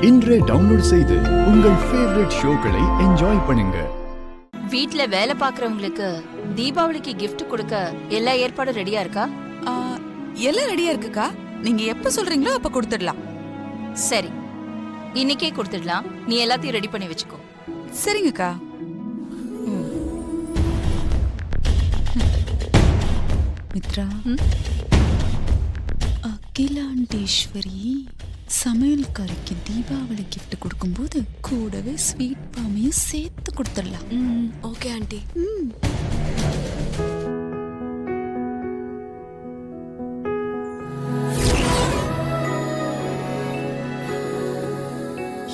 இன்றே டவுன்லோட் செய்து உங்கள் ஃபேவரட் ஷோக்களை என்ஜாய் பண்ணுங்க. வீட்ல வேலை பாக்குறவங்களுக்கு தீபாவளிக்கு gift கொடுக்க எல்லா ஏற்பாடும் ரெடியா இருக்கா? எல்லாம் ரெடியா இருக்குக்கா. நீங்க எப்ப சொல்றீங்களோ அப்ப கொடுத்துடலாம். சரி, இன்னைக்கே கொடுத்துடலாம். நீ எல்லாத்தையும் ரெடி பண்ணி வச்சுக்கோ. சரிங்கக்கா. மித்ரா, அகிலாண்டேஸ்வரி சமையல்காரிக்கு தீபாவளி கிஃப்ட் கொடுக்கும்போது கூடவே ஸ்வீட் பாமையும் சேர்த்து கொடுத்துடலாம். Okay aunty.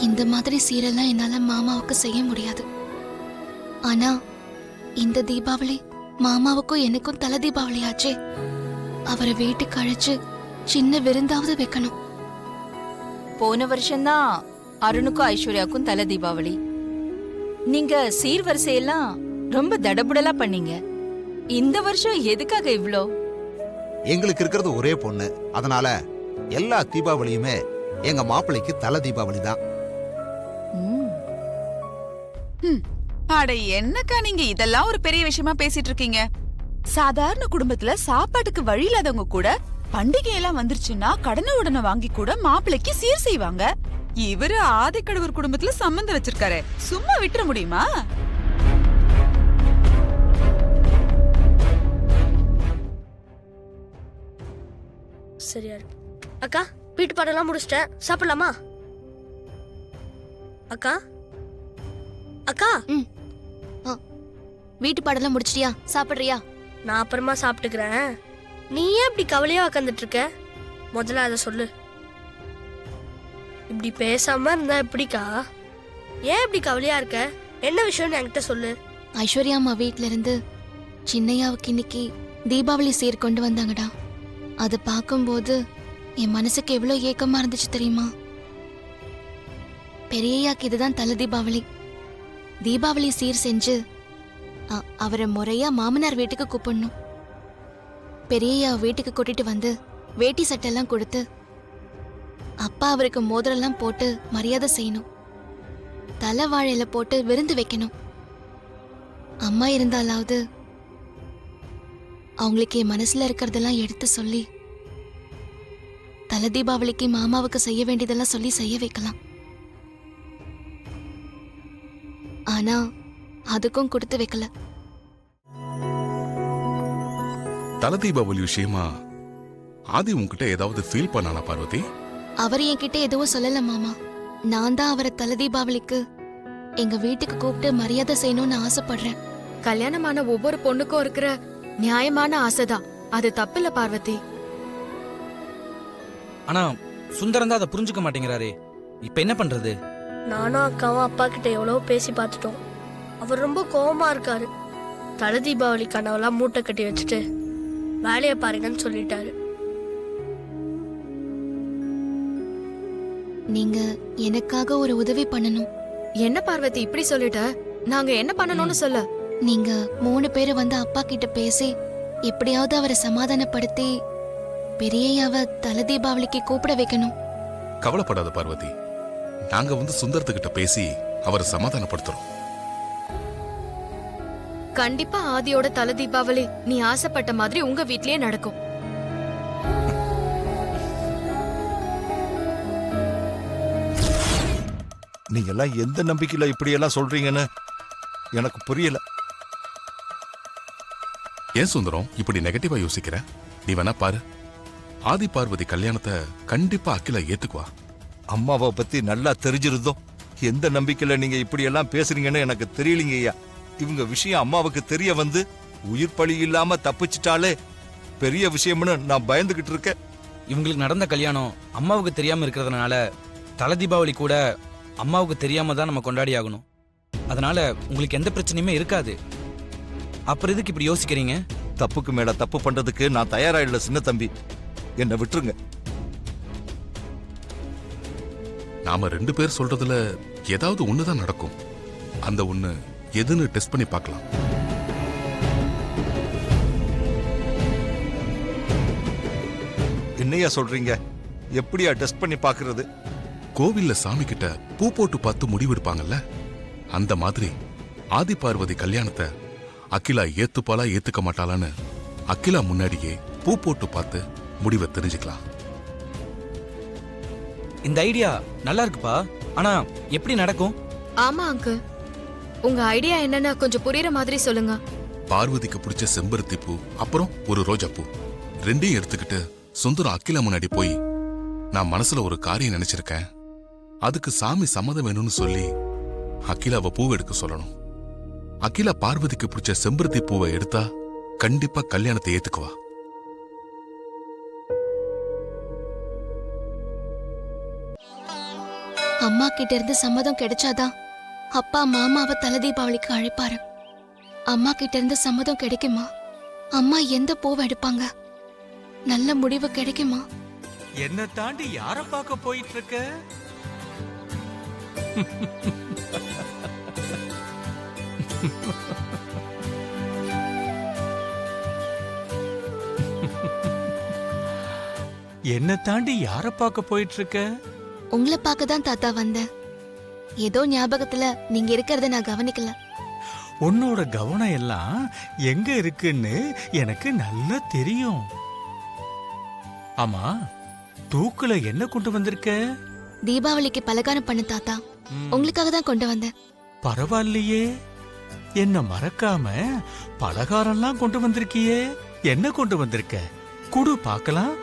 இந்த மாதிரி சீரெல்லாம் என்னால மாமாவுக்கு செய்ய முடியாது. ஆனா இந்த தீபாவளி மாமாவுக்கும் எனக்கும் தலை தீபாவளி ஆச்சே. அவரை வீட்டுக்கு அழைச்சு சின்ன விருந்தாவது வைக்கணும். போன வருஷம்தான் அருணுக்கும் ஐஸ்வர்யாவுக்கும் தலை தீபாவளி. நீங்க சீர்வரிசையெல்லாம் ரொம்ப தடபுடலா பண்ணீங்க. இந்த வருஷம் எதுக்காக இவ்ளோ? எங்களுக்கு இருக்கிறது ஒரே பொண்ணு, அதனால எல்லா தீபாவளியுமே எங்க மாப்பிள்ளைக்கு தலை தீபாவளி தான். அட என்னக்கா நீங்க இதெல்லாம் ஒரு பெரிய விஷயமா பேசிட்டு இருக்கீங்க? சாதாரண குடும்பத்துல சாப்பாட்டுக்கு வழி இல்லாதவங்க கூட பண்டிகை எல்லாம் வந்துருச்சுன்னா கடனை உடனே வாங்கி கூட மாப்பிள்ளைக்கு சீர் செய்வாங்க. இவரு ஆதிக்கடவர் குடும்பத்துல சம்பந்தம் வச்சிருக்காரு, சும்மா விட்டுற முடியுமா? சரியா இருக்கு. அக்கா, வீட்டு பாடெல்லாம் முடிச்சிட்டேன், சாப்பிடலாமா? அக்கா அக்கா, வீட்டு பாடெல்லாம் முடிச்சிட்டியா? சாப்பிடுறியா? நான் அப்புறமா சாப்பிட்டுக்கிறேன். நீ ஏன் இப்படி கவலையா உட்காந்துட்டு இருக்க? முதல்ல அதை சொல்லு. இப்படி பேசாம இருந்தா எப்படிக்கா? ஏன் இப்படி கவலையா இருக்க? என்ன விஷயம்னு என்கிட்ட சொல்லு. ஐஸ்வர்யா அம்மா வீட்ல இருந்து சின்னையாவுக்கு இன்னைக்கு தீபாவளி சீர் கொண்டு வந்தாங்கடா. அதை பார்க்கும்போது என் மனசுக்கு எவ்வளோ ஏக்கமா இருந்துச்சு தெரியுமா? பெரியய்யாக்கு இதுதான் தலை தீபாவளி. தீபாவளி சீர் செஞ்சு அவரை முறையா மாமனார் வீட்டுக்கு கூப்பிடணும். பெரியய்யா வீட்டுக்கு கூட்டிட்டு வந்து வேட்டி சட்டெல்லாம் கொடுத்து அப்பா அவருக்கு மோதிரெல்லாம் போட்டு மரியாதை செய்யணும். தலை வாழையில போட்டு விருந்து வைக்கணும். அம்மா இருந்தாலாவது அவங்களுக்கு என் மனசுல இருக்கிறதெல்லாம் எடுத்து சொல்லி தலை தீபாவளிக்கு மாமாவுக்கு செய்ய வேண்டியதெல்லாம் சொல்லி செய்ய வைக்கலாம். ஆனா அதுக்கும் கொடுத்து வைக்கல. தலை தீபாவளி விஷயமா ஆதி உன்கிட்ட ஏதாவது ஃபீல் பண்ணானா பார்வதி? அவர் என்கிட்ட எதுவும் சொல்லல மாமா. நான் தான் அவரை தலை தீபாவளிக்கு எங்க வீட்டுக்கு கூப்பிட்டு மரியாதை செய்யணும்னு ஆசைப்படுறேன். கல்யாணமான ஒவ்வொரு பொண்ணுக்கும் இருக்கிற நியாயமான ஆசைதான், அது தப்பில்ல பார்வதி. ஆனா சுந்தரம் தான் அதை புரிஞ்சுக்க மாட்டேங்கிறாரே, இப்ப என்ன பண்றது? நானும் அக்காவும் அப்பா கிட்ட எவ்வளவோ பேசி பார்த்துட்டோம். அவர் ரொம்ப கோவமா இருக்காரு. தலை தீபாவளி கனவெல்லாம் மூட்டை கட்டி வச்சுட்டு வேலையை பாருங்கன்னு சொல்லிட்டாரு. நீங்க எனக்காக ஒரு உதவி பண்ணணும். என்ன பார்வதி இப்படி சொல்லிட்ட? நாங்க என்ன பண்ணணும்னு சொல்ல? நீங்க 3 பேரு வந்து அப்பா கிட்ட பேசி எப்படியாவது அவரை சமாதானப்படுத்தி பெரியய்யாவை தலை தீபாவளிக்கு கூப்பிட வைக்கணும். கவலைப்படாத பார்வதி, நாங்க வந்து சுந்தரத்துக்கிட்ட பேசி அவரை சமாதானப்படுத்துறோம். கண்டிப்பா ஆதியோட தலை தீபாவளி நீ ஆசைப்பட்ட மாதிரி உங்க வீட்லயே நடக்கும். நீங்க எல்லாம் எந்த நம்பிக்கையில இப்படி எல்லாம் சொல்றீங்கன்னு எனக்கு புரியல. ஏன் சுந்தரம் இப்படி நெகட்டிவா யோசிக்கிற? நீ வேணா பாரு, ஆதி பார்வதி கல்யாணத்தை கண்டிப்பா அகிலா ஏத்துக்குவா. அம்மாவை பத்தி நல்லா தெரிஞ்சிருந்தோம். எந்த நம்பிக்கையில நீங்க இப்படி எல்லாம் பேசுறீங்கன்னு எனக்கு தெரியலீங்க ஐயா. இவங்க விஷயம் அம்மாவுக்கு தெரிய வந்து உயிர் பலி இல்லாம தப்பிச்சிட்டாலே பெரிய விஷயம்னு நான் பயந்துகிட்டு இருக்கேன். இவங்களுக்கு நடந்த கல்யாணம் அம்மாவுக்கு தெரியாம இருக்கிறதுனால தலை தீபாவளி கூட அம்மாவுக்கு தெரியாம தான் நம்ம கொண்டாடி ஆகணும். அதனால உங்களுக்கு எந்த பிரச்சனையுமே இருக்காது. அப்புறம் எதுக்கு இப்படி யோசிக்கிறீங்க? தப்புக்கு மேல தப்பு பண்றதுக்கு நான் தயாராயிடல சின்ன தம்பி, என்னை விட்டுருங்க. நாம 2 பேர் சொல்றதுல ஏதாவது ஒண்ணுதான் நடக்கும். அந்த ஒண்ணு எதுன்னு டெஸ்ட் பண்ணி பார்க்கலாம். என்னையா சொல்றீங்க? எப்படியா டெஸ்ட் பண்ணி பாக்குறது? கோவில்ல சாமி கிட்ட பூ போட்டு பார்த்து முடிவெடுப்பாங்கல்ல, அந்த மாதிரி ஆதி பார்வதி கல்யாணத்தை அகிலா ஏத்துப்பாளா ஏத்துக்க மாட்டாளான்னு அகிலா முன்னாடியே பூ போட்டு பார்த்து முடிவை தெரிஞ்சுக்கலாம். இந்த ஐடியா நல்லா இருக்குப்பா. ஆனா எப்படி நடக்கும்? ஆமா அங்கிள், உங்க ஐடியா என்னன்னு கொஞ்சம் புரியுற மாதிரி சொல்லுங்க. பார்வதிக்கு பிடிச்ச செம்பருத்தி பூ அப்புறம் ஒரு ரோஜா பூ ரெண்டையும் எடுத்துக்கிட்டு சுந்தரம் அகிலா முன்னாடி போய், நான் மனசுல ஒரு காரியம் நினைச்சிருக்கேன், அதுக்கு சாமி சம்மதம் வேணும்னு சொல்லி அகிலாவை பூவை எடுக்க சொல்லணும். அகிலா பார்வதிக்கு பிடிச்ச செம்பருத்தி பூவை எடுத்தா கண்டிப்பா கல்யாணத்தை ஏத்துக்குவா. அம்மா கிட்ட இருந்து சம்மதம் கிடைச்சாதான் அப்பா மாமாவை தலை தீபாவளிக்கு அழைப்பாரு. அம்மா கிட்ட இருந்து சம்மதம் கிடைக்குமா? அம்மா எந்த பூவை எடுப்பாங்க? நல்ல முடிவு கிடைக்குமா? என்ன தாண்டி யார பார்க்க போயிட்டு இருக்க? என்ன தாண்டி யார பார்க்க போயிட்டு இருக்க? உங்களை பார்க்க தான் தாத்தா வந்தேன். ஏதோ ஞாபகத்துல நீங்க இருக்கிறத நான் கவனிக்கல. உன்னோட கவனம் எல்லாம் எங்க இருக்குன்னு எனக்கு நல்லா தெரியும். ஆமா, தூக்குல என்ன கொண்டு வந்திருக்க? தீபாவளிக்கு பலகாரம் பண்ண தாத்தா, உங்களுக்காக தான் கொண்டு வந்தேன். பரவாயில்லையே, என்ன மறக்காம பலகாரம்லாம் கொண்டு வந்திருக்கியே. என்ன கொண்டு வந்திருக்க? குடு பார்க்கலாம்.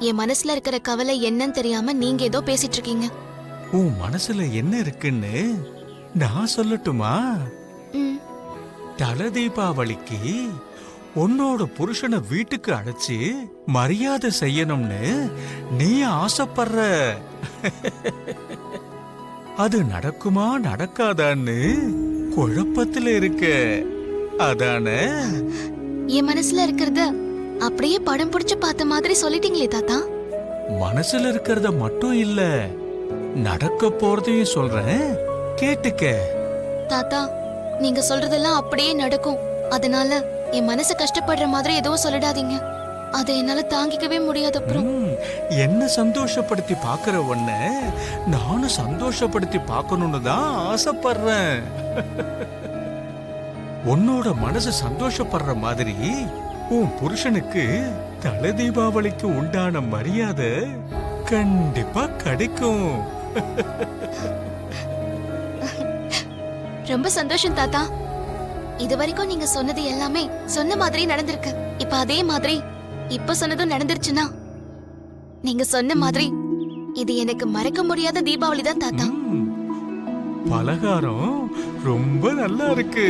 என் மனசுல இருக்கிற கவலை என்னன்னு தெரியாம நீங்க ஏதோ பேசிட்டு இருக்கீங்க. உன் மனசுல என்ன இருக்குன்னு நான் சொல்லட்டுமா? ம், தல தீபாவளிக்கு உன்னோட புருஷனை வீட்டுக்கு அழைச்சு மரியாதை செய்யணும்னு நீ ஆசைப்படுற. அது நடக்குமா நடக்காதான்னு குழப்பத்துல இருக்க, அதானே? என் மனசுல இருக்கிறத அப்படியே படம் பிடிச்சு பார்த்த மாதிரி சொல்லிட்டீங்களே தாத்தா. மனசுல இருக்கிறத மட்டும் இல்ல, நடக்க போறதையும் சொல்றேன், கேட்டுக்க. தாத்தா, நீங்க சொல்றதெல்லாம் அப்படியே நடக்கும். அதனால என் மனசு கஷ்டப்படுற மாதிரி எதுவும் சொல்லிடாதீங்க. அதை என்னால தாங்கிக்கவே முடியாது. அப்புறம் என்ன சந்தோஷப்படுத்தி பாக்குற உன்ன நானும் சந்தோஷப்படுத்தி பார்க்கணும்னு தான் ஆசைப்படுறேன். உன்னோட மனசு சந்தோஷப்படுற மாதிரி உன் புருஷனுக்கு தல தீபாவளிக்கு உண்டான மரியாதை கண்டிப்பா கிடைக்கும். ரொம்ப சந்தோஷம் தாத்தா. இது வரைக்கும் நீங்க சொன்னது எல்லாமே சொன்ன மாதிரி நடந்திருக்கு. இப்ப அதே மாதிரி இப்ப சொன்னதும் நடந்துருச்சுன்னா, நீங்க சொன்ன மாதிரி இது எனக்கு மறக்க முடியாத தீபாவளி தான் தாத்தா. பலகாரம் ரொம்ப நல்லா இருக்கு.